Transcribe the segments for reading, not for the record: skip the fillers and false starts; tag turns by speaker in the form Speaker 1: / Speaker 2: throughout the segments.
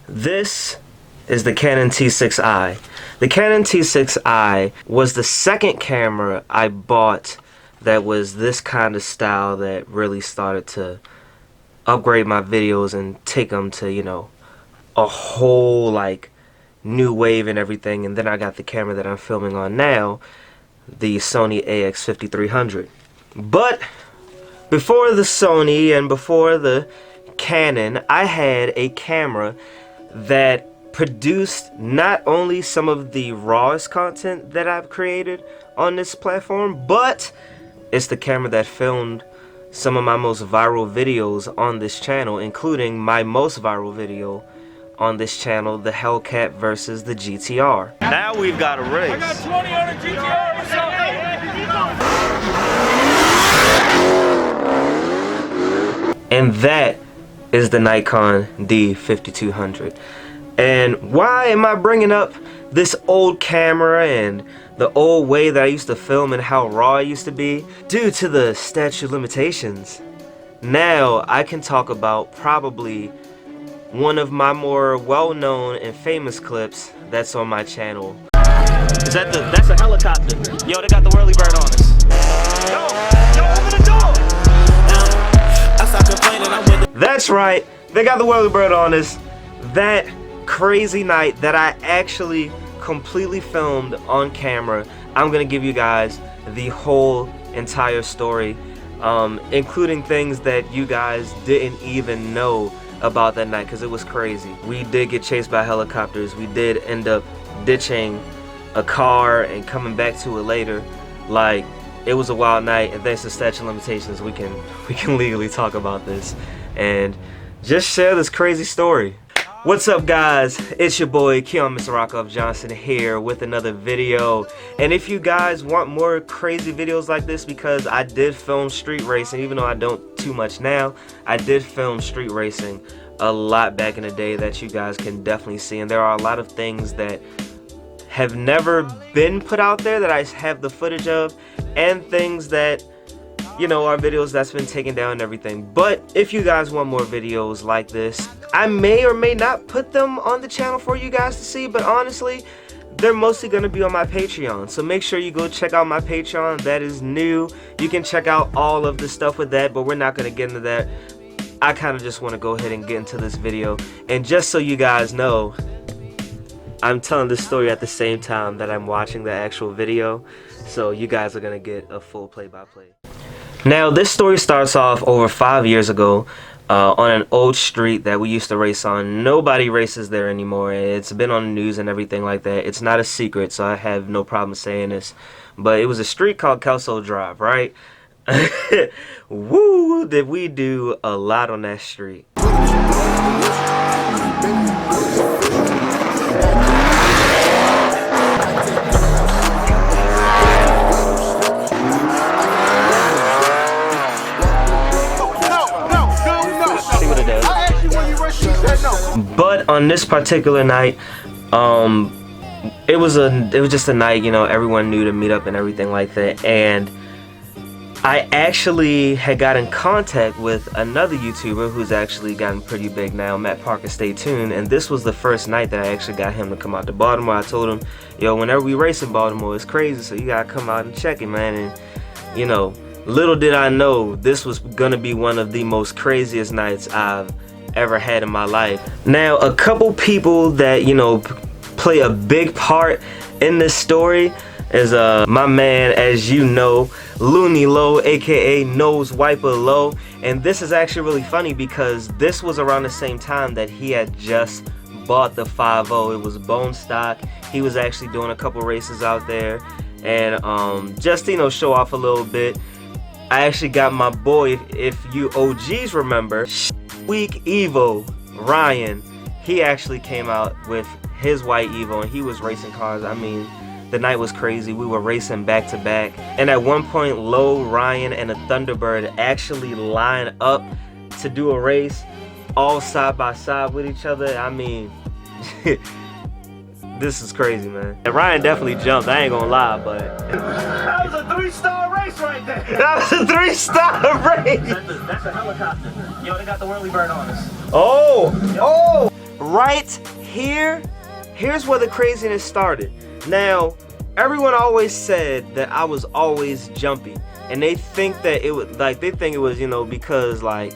Speaker 1: This is the Canon T6i. The Canon T6i was the second camera I bought that was this kind of style that really started to upgrade my videos and take them to, you know, a whole like new wave and everything. And then I got the camera that I'm filming on now, the Sony AX5300. But before the Sony and before the Canon, I had a camera that produced not only some of the rawest content that I've created on this platform, but it's the camera that filmed some of my most viral videos on this channel, including my most viral video on this channel, the Hellcat versus the GTR. Now we've got a race.
Speaker 2: I got 20 on the GTR. What's up?
Speaker 1: And that is the Nikon D5200. And why am I bringing up this old camera and the old way that I used to film and how raw it used to be? Due to the statute of limitations. Now I can talk about probably one of my more well-known and famous clips that's on my channel. Is that that's a helicopter. Yo, they got the whirly bird on us. Yo, open the door! That's right, they got the whirly bird on us. That crazy night that I actually completely filmed on camera, I'm gonna give you guys the whole entire story, including things that you guys didn't even know about that night, because it was crazy. We did get chased by helicopters. We did end up ditching a car and coming back to it later. Like, it was a wild night, and thanks to statute of limitations, we can legally talk about this and just share this crazy story. What's up, guys? It's your boy Keon, Mr. Rockoff Johnson here with another video. And if you guys want more crazy videos like this, because I did film street racing, even though I don't too much now, I did film street racing a lot back in the day that you guys can definitely see. And there are a lot of things that have never been put out there that I have the footage of, and things that, you know, are videos that's been taken down and everything. But if you guys want more videos like this, I may or may not put them on the channel for you guys to see, but honestly, they're mostly going to be on my Patreon. So make sure you go check out my Patreon. That is new. You can check out all of the stuff with that, but we're not going to get into that. I kind of just want to go ahead and get into this video. And just so you guys know, I'm telling this story at the same time that I'm watching the actual video. So you guys are going to get a full play-by-play. Now, this story starts off over 5 years ago on an old street that we used to race on. Nobody races there anymore. It's been on the news and everything like that. It's not a secret, so I have no problem saying this. But it was a street called Kelso Drive, right? Woo, did we do a lot on that street. But on this particular night, it was just a night, you know, everyone knew to meet up and everything like that. And I actually had got in contact with another YouTuber who's actually gotten pretty big now, Matt Parker, stay tuned. And this was the first night that I actually got him to come out to Baltimore. I told him, yo, whenever we race in Baltimore, it's crazy, so you gotta come out and check it, man. And, you know, little did I know this was gonna be one of the most craziest nights I've ever had in my life. Now, a couple people that, you know, play a big part in this story is my man, as you know, Looney Low, aka Nose Wiper Low. And this is actually really funny because this was around the same time that he had just bought the 5.0. It was bone stock. He was actually doing a couple races out there, and just, you know, show off a little bit. I actually got my boy, if you OGs remember, Week Evo, Ryan. He actually came out with his white Evo and he was racing cars. I mean, the night was crazy. We were racing back to back, and at one point Low, Ryan, and a Thunderbird actually line up to do a race all side by side with each other. I mean, this is crazy, man. And Ryan definitely jumped, I ain't gonna lie, but
Speaker 2: That was a 3-star race right there.
Speaker 1: that was a 3-star race.
Speaker 2: That's a helicopter. Yo, they got the whirly bird on us.
Speaker 1: Oh, right here, here's where the craziness started. Now, everyone always said that I was always jumpy, and they think that it was like, they think it was, you know, because like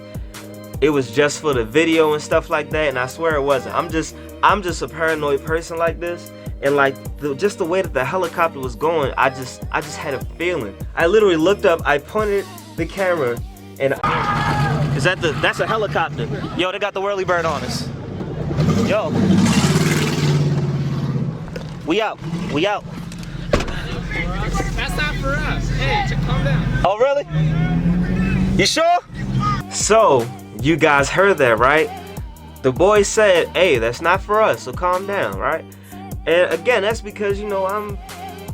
Speaker 1: it was just for the video and stuff like that, and I swear it wasn't. I'm just a paranoid person like this, and like just the way that the helicopter was going, I just had a feeling. I literally looked up, I pointed the camera, and that's a helicopter. Yo, they got the whirly bird on us. Yo, we out.
Speaker 3: That's not for us. Hey, calm down.
Speaker 1: Oh, really? You sure? So, you guys heard that, right? The boy said, hey, that's not for us, so calm down, right? And again, that's because, you know,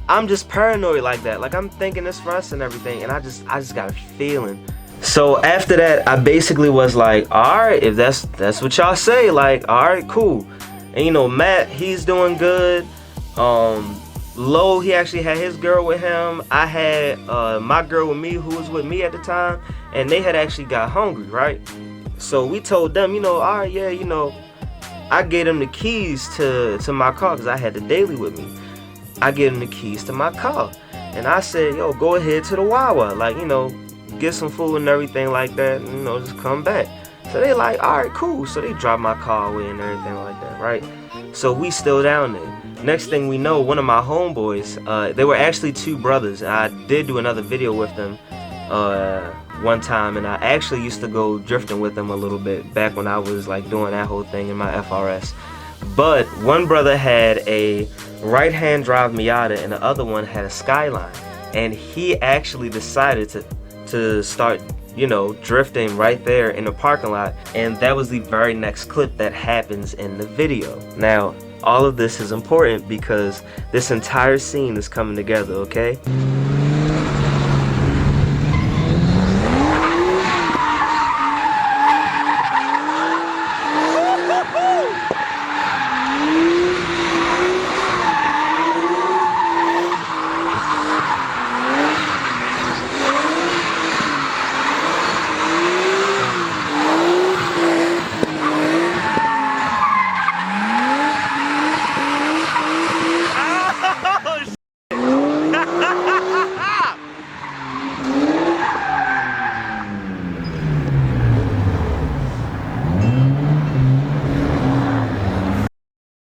Speaker 1: I'm just paranoid like that. Like, I'm thinking it's for us and everything, and I just got a feeling. So after that, I basically was like, all right, if that's what y'all say, like, all right, cool. And you know, Matt, he's doing good. Lo, he actually had his girl with him. I had my girl with me, who was with me at the time, and they had actually got hungry, right? So we told them, you know, all right, yeah, you know, I gave them the keys to my car because I had the daily with me. I gave them the keys to my car, and I said, yo, go ahead to the Wawa, like, you know, get some food and everything like that, and, you know, just come back. So they like, all right, cool. So they dropped my car away and everything like that, right? So we still down there. Next thing we know, one of my homeboys, they were actually two brothers. I did do another video with them one time, and I actually used to go drifting with them a little bit back when I was like doing that whole thing in my FRS. But one brother had a right-hand drive Miata and the other one had a Skyline, and he actually decided to start, you know, drifting right there in the parking lot, and that was the very next clip that happens in the video. Now, all of this is important because this entire scene is coming together, okay?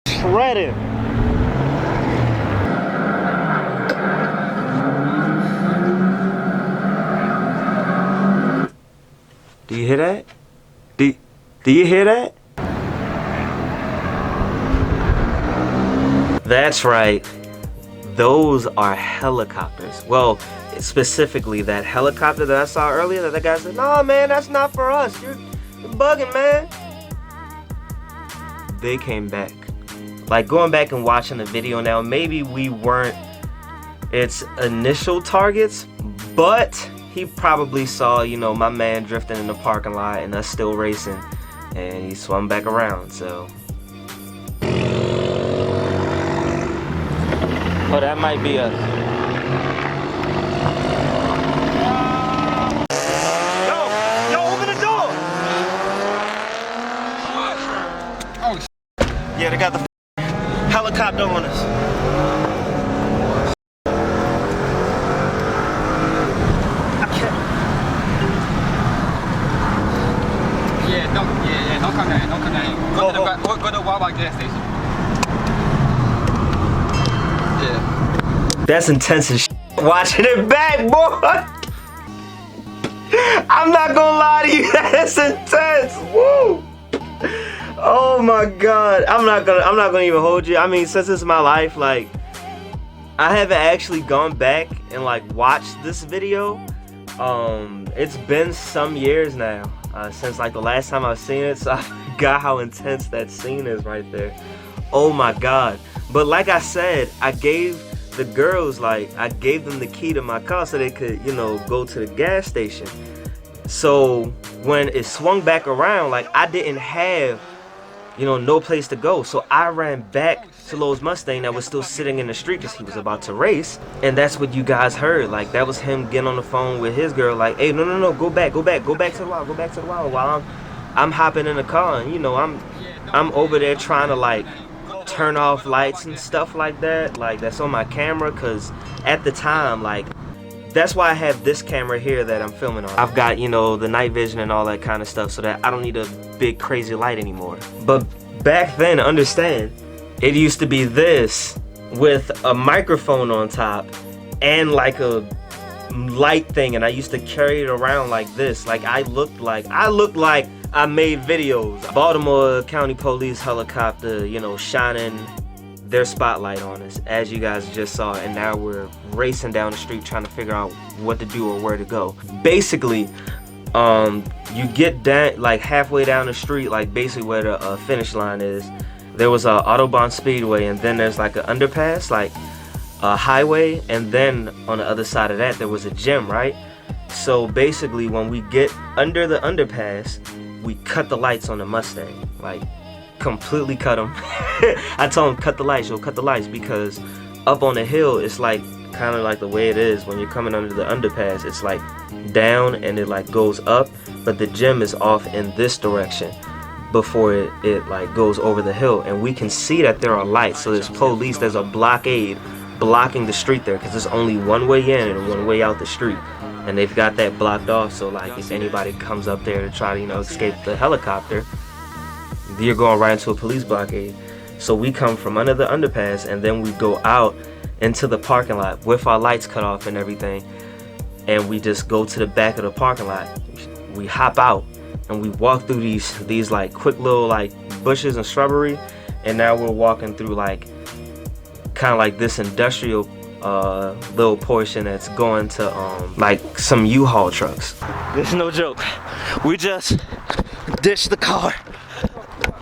Speaker 1: Shredded. Do you hear that? Do you hear that? That's right. Those are helicopters. Well, specifically that helicopter that I saw earlier, that guy said, "No, man, that's not for us. You're bugging, man." They came back. Like, going back and watching the video now, maybe we weren't its initial targets, but he probably saw, you know, my man drifting in the parking lot and us still racing, and he swung back around, so. Oh, that might be us. Yo, open the door! Oh, yeah, they got the helicopter on us.
Speaker 3: Don't come down. Go to the Wawa gas station. Yeah.
Speaker 1: That's intense as shit. Watching it back, boy. I'm not gonna lie to you, that's intense. Woo. Oh my god. I'm not gonna even hold you. I mean, since it's my life, like, I haven't actually gone back and like watched this video. It's been some years now since like the last time I've seen it, so I forgot how intense that scene is right there. Oh my god. But like I said, I gave the girls, like, I gave them the key to my car so they could, you know, go to the gas station. So when it swung back around, like, I didn't have, you know, no place to go. So I ran back to Lowe's Mustang that was still sitting in the street because he was about to race. And that's what you guys heard. Like, that was him getting on the phone with his girl, like, hey, no, go back to the wall, while I'm hopping in the car, and, you know, I'm I'm over there trying to like turn off lights and stuff like that, like that's on my camera, because at the time, like, that's why I have this camera here that I'm filming on. I've got, you know, the night vision and all that kind of stuff, so that I don't need a big crazy light anymore. But back then, understand, it used to be this with a microphone on top and like a light thing, and I used to carry it around like this. Like I looked like I made videos. Baltimore County Police helicopter, you know, shining their spotlight on us, as you guys just saw, and now we're racing down the street trying to figure out what to do or where to go. Basically, you get down like halfway down the street, like basically where the finish line is. There was a Autobahn Speedway, and then there's like an underpass, like a highway, and then on the other side of that there was a gym, right? So basically, when we get under the underpass, we cut the lights on the Mustang, like completely cut them. I told him, cut the lights, yo, cut the lights, because up on the hill it's like kind of like the way it is when you're coming under the underpass. It's like down and it like goes up, but the gym is off in this direction before it like goes over the hill, and we can see that there are lights. So there's police, there's a blockade blocking the street there, because there's only one way in and one way out the street, and they've got that blocked off. So like if anybody comes up there to try to, you know, escape the helicopter, you're going right into a police blockade. So we come from under the underpass, and then we go out into the parking lot with our lights cut off and everything, and we just go to the back of the parking lot. We hop out and we walk through these like quick little like bushes and shrubbery, and now we're walking through like kind of like this industrial little portion that's going to like some U-Haul trucks. This is no joke. We just ditched the car.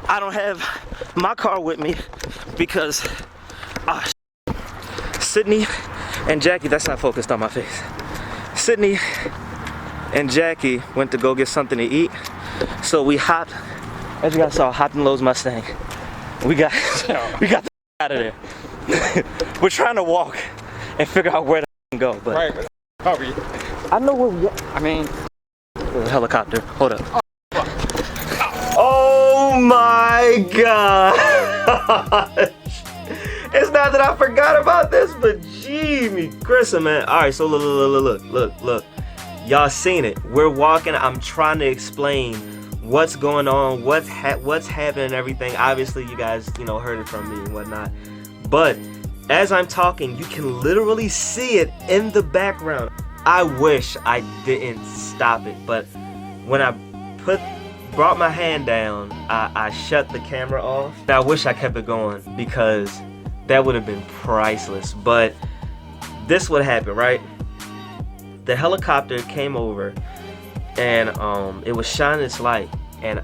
Speaker 1: I don't have my car with me because Sydney and Jackie, that's not focused on my face. Sydney and Jackie went to go get something to eat, so we hopped, as you guys saw, hopped in Lowe's Mustang. We got the out of there. We're trying to walk and figure out where to go, but
Speaker 3: Right, probably.
Speaker 1: I know where we are.
Speaker 3: I mean,
Speaker 1: The helicopter. Hold up. Oh my gosh! It's not that I forgot about this, but gee, me Grissom, man. All right, so look. Y'all seen it. We're walking. I'm trying to explain what's going on, what's happening, and everything. Obviously, you guys, you know, heard it from me and whatnot. But as I'm talking, you can literally see it in the background. I wish I didn't stop it, but when I brought my hand down, I shut the camera off. I wish I kept it going, because that would have been priceless. But this would happen, right? The helicopter came over, and it was shining its light, and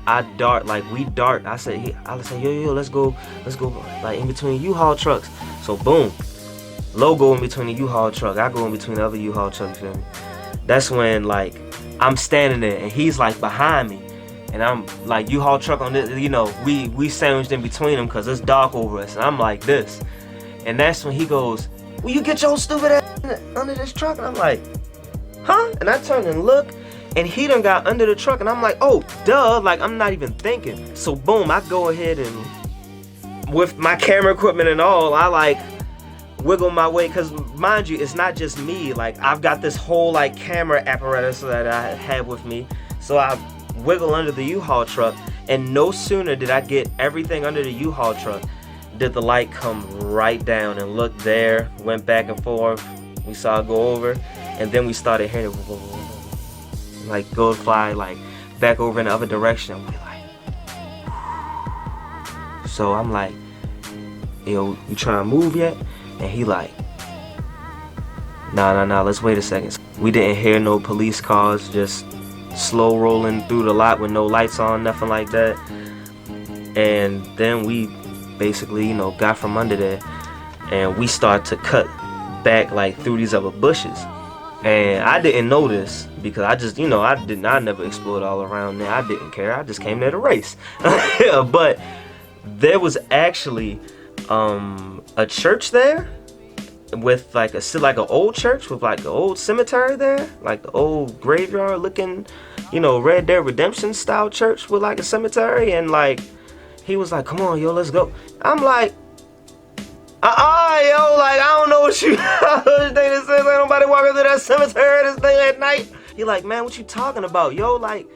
Speaker 1: we dart. I said, yo, let's go, like in between U-Haul trucks. So boom, Lo go in between the U-Haul truck, I go in between the other U-Haul truck, you feel me? That's when like I'm standing there and he's like behind me, and I'm like U-Haul truck on this, you know, we sandwiched in between them because it's dark over us, and I'm like this. And that's when he goes, will you get your stupid ass under this truck? And I'm like, huh? And I turn and look, and he done got under the truck, and I'm like, oh, duh, like I'm not even thinking. So boom, I go ahead and with my camera equipment and all, I like wiggle my way, because mind you, it's not just me, like I've got this whole like camera apparatus that I have with me. So I wiggle under the U-Haul truck, and no sooner did I get everything under the U-Haul truck did the light come right down, and look there, went back and forth, we saw it go over, and then we started hearing it like go fly like back over in the other direction. We're like, so I'm like, yo, you trying to move yet? And he like, nah, let's wait a second. We didn't hear no police cars, just slow rolling through the lot with no lights on, nothing like that. And then we basically, you know, got from under there, and we start to cut back like through these other bushes. And I didn't know this because I just, you know, I never explored all around there. I didn't care. I just came there to race. But there was actually a church there with like an old church with like an old cemetery there, like the old graveyard looking, you know, Red Dead Redemption style church with like a cemetery. And like He was like, come on, yo, let's go. I'm like, yo, like, I don't know what you think this is. Ain't nobody walking through that cemetery this thing at night. He like, man, what you talking about, yo? Like,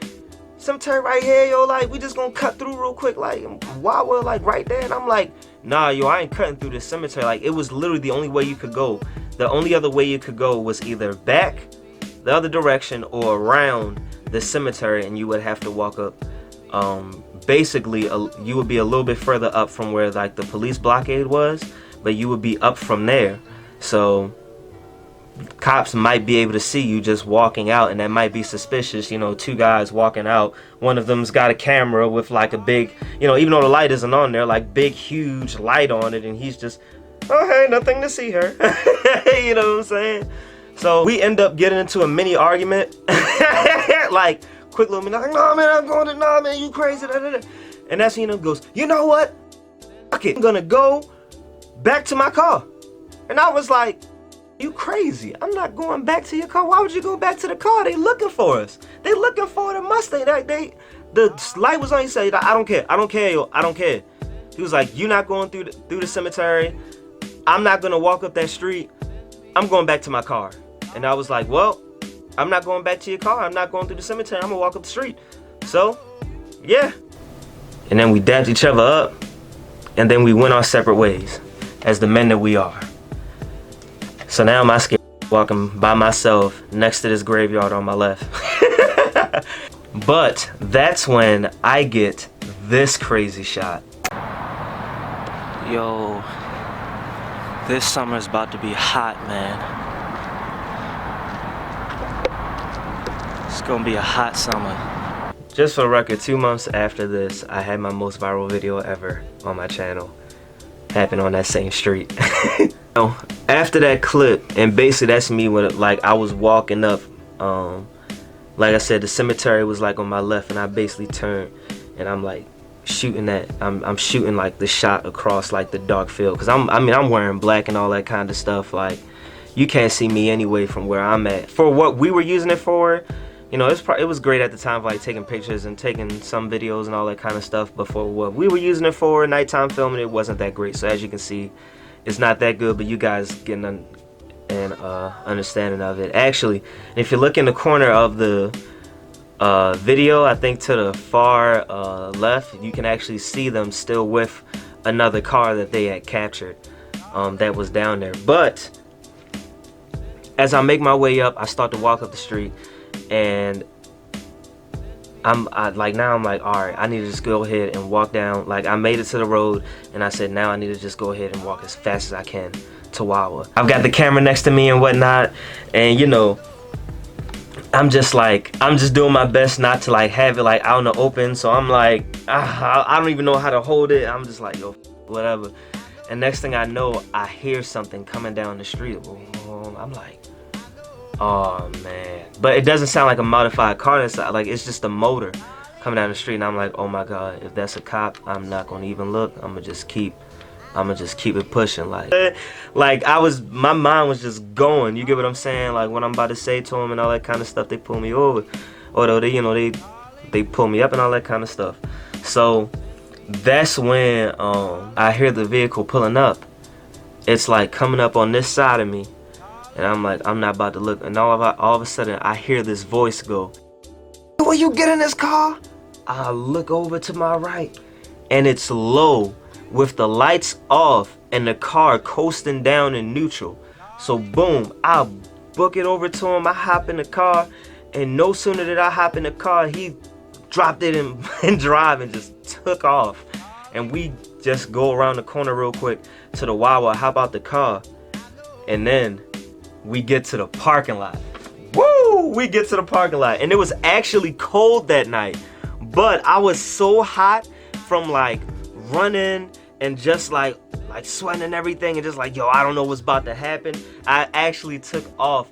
Speaker 1: cemetery right here, yo, like, we just gonna cut through real quick, like, why we're like right there? And I'm like, nah, yo, I ain't cutting through this cemetery. Like, it was literally the only way you could go. The only other way you could go was either back the other direction or around the cemetery, and you would have to walk up. Basically, you would be a little bit further up from where like the police blockade was, but you would be up from there. So cops might be able to see you just walking out, and that might be suspicious. You know, two guys walking out. One of them's got a camera with like a big, you know, even though the light isn't on there, like big, huge light on it, and he's just, oh, hey, nothing to see her. You know what I'm saying? So we end up getting into a mini argument. Like, quick little minute, like, no, man, I'm going to, no, man, you crazy. Da, da, da. And that's when he goes, you know what? Fuck it. I'm going to go back to my car. And I was like, you crazy. I'm not going back to your car. Why would you go back to the car? They looking for us. They looking for the Mustang. The light was on. He said, I don't care. I don't care, yo. I don't care. He was like, you're not going through the cemetery. I'm not going to walk up that street. I'm going back to my car. And I was like, well, I'm not going back to your car. I'm not going through the cemetery. I'm going to walk up the street. So, yeah. And then we dapped each other up. And then we went our separate ways as the men that we are. So now I'm scared walking by myself next to this graveyard on my left. But that's when I get this crazy shot. Yo, this summer's about to be hot, man. It's gonna be a hot summer. Just for the record, 2 months after this, I had my most viral video ever on my channel. Happened on that same street. After that clip, and basically that's me when like I was walking up, like I said, the cemetery was like on my left, and I basically turned and I'm like shooting I'm shooting like the shot across like the dark field, because I'm wearing black and all that kind of stuff. Like, you can't see me anyway from where I'm at. For what we were using it for, you know, it was great at the time, for like taking pictures and taking some videos and all that kind of stuff. But for what we were using it for, nighttime filming, it wasn't that great. So as you can see, it's not that good, but you guys getting an understanding of it. Actually, if you look in the corner of the video, I think to the far left, you can actually see them still with another car that they had captured that was down there. But as I make my way up, I start to walk up the street, and I'm like, all right, I need to just go ahead and walk down. Like, I made it to the road, and I said, now I need to just go ahead and walk as fast as I can to Wawa. I've got the camera next to me and whatnot, and you know, I'm just doing my best not to like have it like out in the open. So I'm like, I don't even know how to hold it. I'm just like, yo, whatever. And next thing I know, I hear something coming down the street. I'm like, oh man. But it doesn't sound like a modified car. That's like, it's just a motor coming down the street, and I'm like, oh my god, if that's a cop, I'm not gonna even look. I'm gonna just keep it pushing. Like my mind was just going. You get what I'm saying? Like, what I'm about to say to him and all that kind of stuff, they pull me over, or they pull me up and all that kind of stuff. So that's when I hear the vehicle pulling up. It's like coming up on this side of me, and I'm like, I'm not about to look. And all of a sudden, I hear this voice go, "Will you get in this car?" I look over to my right, and it's low with the lights off and the car coasting down in neutral. So boom, I book it over to him. I hop in the car, and no sooner did I hop in the car, he dropped it and drive and just took off. And we just go around the corner real quick to the Wawa, hop out the car, and then we get to the parking lot. Woo! We get to the parking lot, and it was actually cold that night, but I was so hot from like running and just like sweating and everything, and just like, yo, I don't know what's about to happen. I actually took off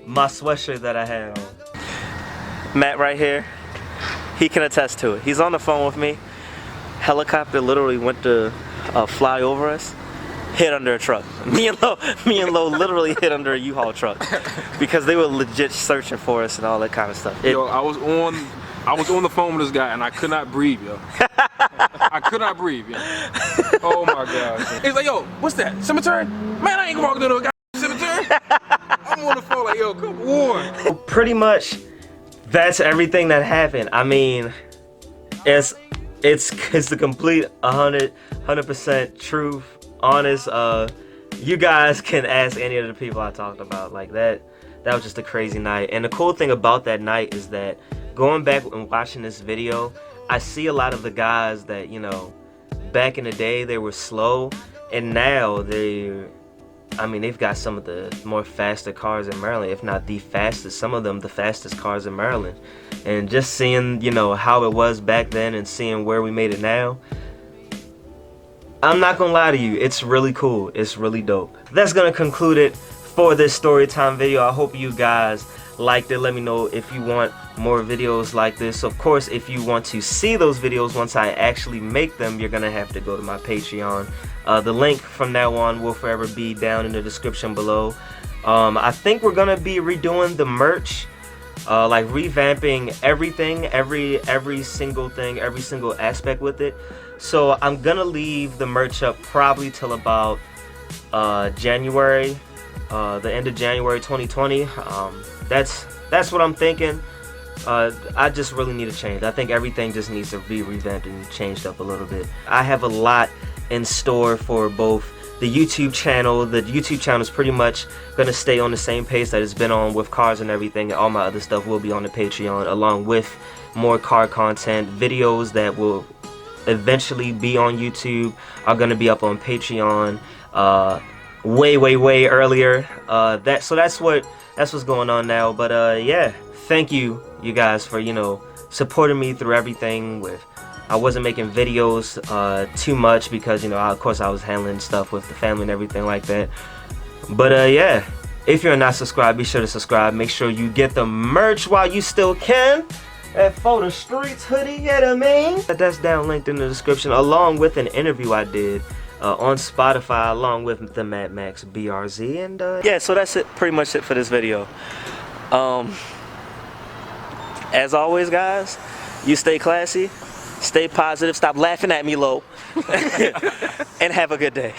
Speaker 1: my sweatshirt that I had on. Matt right here, he can attest to it. He's on the phone with me. Helicopter literally went to fly over us, hit under a truck. Me and Lo literally hit under a U-Haul truck because they were legit searching for us and all that kind of stuff.
Speaker 3: Yo, I was on the phone with this guy and I could not breathe, yo. I could not breathe. Yeah. Oh my God. He's like, yo, what's that? Cemetery? Man, I ain't gonna walk into a cemetery. I'm on the phone like, yo, come on.
Speaker 1: Pretty much, that's everything that happened. I mean, it's the complete 100% truth, honest. You guys can ask any of the people I talked about. Like that was just a crazy night. And the cool thing about that night is that going back and watching this video, I see a lot of the guys that, you know, back in the day they were slow, and now they've got some of the more faster cars in Maryland, if not the fastest, some of them the fastest cars in Maryland. And just seeing, you know, how it was back then and seeing where we made it now, I'm not gonna lie to you, it's really cool. It's really dope. That's gonna conclude it for this story time video. I hope you guys liked it. Let me know if you want more videos like this. Of course, if you want to see those videos once I actually make them, you're gonna have to go to my Patreon. The link from now on will forever be down in the description below. I think we're gonna be redoing the merch, like revamping everything, every single thing, every single aspect with it. So I'm gonna leave the merch up probably till about January, the end of January 2020. That's what I'm thinking. I just really need a change. I think everything just needs to be revamped and changed up a little bit. I have a lot in store for both the YouTube channel. The YouTube channel is pretty much going to stay on the same pace that it's been on with cars and everything. All my other stuff will be on the Patreon, along with more car content. Videos that will eventually be on YouTube are going to be up on Patreon way earlier. So that's what's going on now. But yeah, thank you guys for, you know, supporting me through everything. I wasn't making videos too much because, you know, of course I was handling stuff with the family and everything like that. But yeah, if you're not subscribed, be sure to subscribe. Make sure you get the merch while you still can. That For the Streets hoodie, you know what I mean? That's down linked in the description, along with an interview I did on Spotify, along with the Mad Max BRZ. And yeah, so that's it, pretty much it for this video. As always, guys, you stay classy, stay positive, stop laughing at me low, and have a good day.